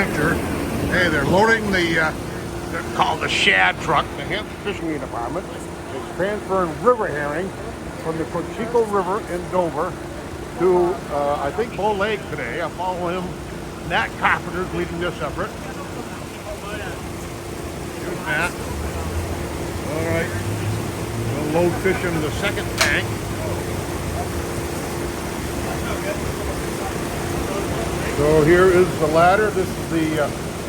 Hampshire. Hey, they're loading the, they're called the shad truck. The Hampshire Fishery Department is transferring river herring from the Cocheco River in Dover to, I think, Bull Lake today. I follow him. Matt Carpenter's leading this effort. Here's Matt. All right. We'll load fish into the second tank. So here is the ladder. This is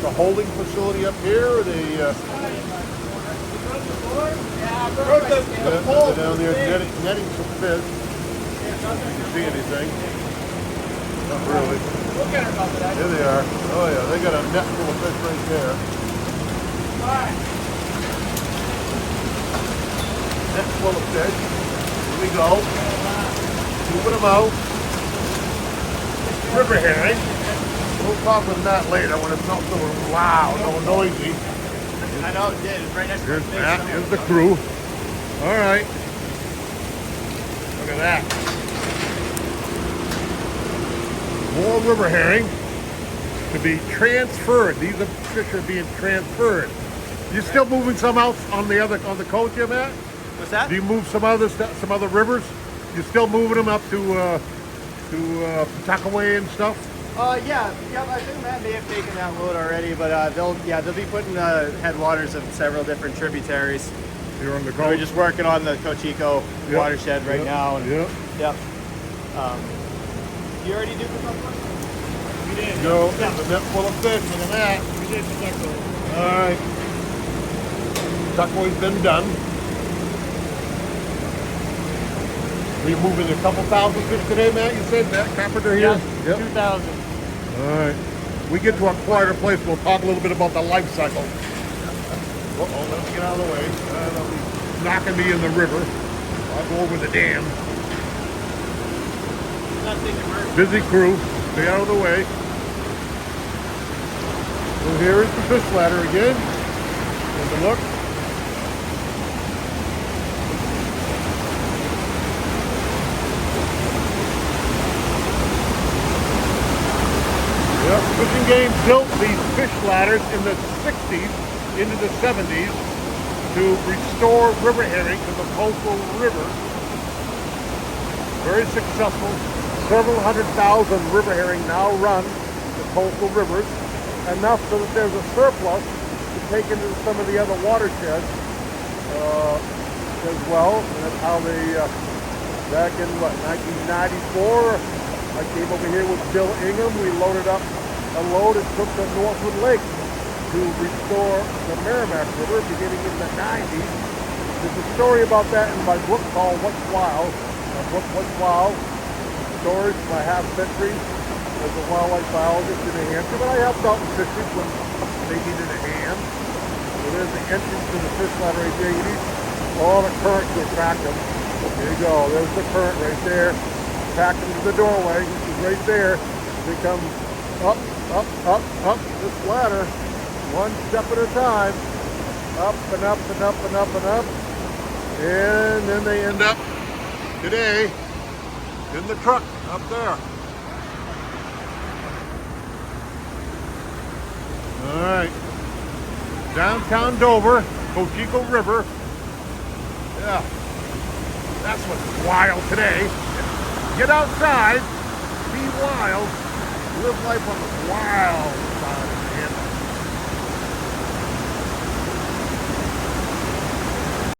the holding facility up here. They're down there netting some fish. You can see anything? Not really. Here they are. Oh yeah, they got a net full of fish right there. Net full of fish. Here we go. Moving them out. River herring. We'll talk with Matt later when it's not so loud, so noisy. I know it did. It's right next to Here's Matt. Here's the crew. All right. Look at that. More river herring to be transferred. These fish are being transferred. You still moving some out on the coast here, Matt? What's that? Do you move some other rivers? You still moving them up to Pawtuckaway and stuff? Yeah, I think Matt may have taken that load already, but they'll be putting headwaters of several different tributaries. Here on the coast. We're just working on the Cocheco watershed right now. And, Yep. You already do the one? We did. Go. The net full of fish. Look at that. We did Pawtuckaway. All right. Pawtuckaway's been done. We're moving a couple thousand fish today, Matt. You said Matt Carpenter here. Yeah, yep. 2,000. All right. We get to a quieter place. We'll talk a little bit about the life cycle. Uh-oh, let me get out of the way. They'll be knocking me in the river. I'll go over the dam. Busy crew. Stay out of the way. So here is the fish ladder again. Take a look. Yep, Fishing Game built these fish ladders in the 60s into the 70s to restore river herring to the coastal river. Very successful. Several 100,000 river herring now run the coastal rivers, enough so that there's a surplus to take into some of the other watersheds as well. And that's how they, back in 1994, I came over here with Bill Ingham. We loaded up a load and took to Northwood Lake to restore the Merrimack River beginning in the 90s. There's a story about that in my book called What's Wild. My book, What's Wild? Stories from a half century as a wildlife biologist in New Hampshire, but I helped out in fisheries when they needed a hand. So there's the entrance to the fish ladder right there. You need all the current to attract them. There you go. There's the current right there. Attract them to the doorway, which is right there. They come up, up, up, up this ladder, one step at a time, up and up and up and up and up, and then they end up today in the truck up there. All right, downtown Dover, Cocheco River. Yeah, that's what's wild today. Get outside, be wild, live life on the wild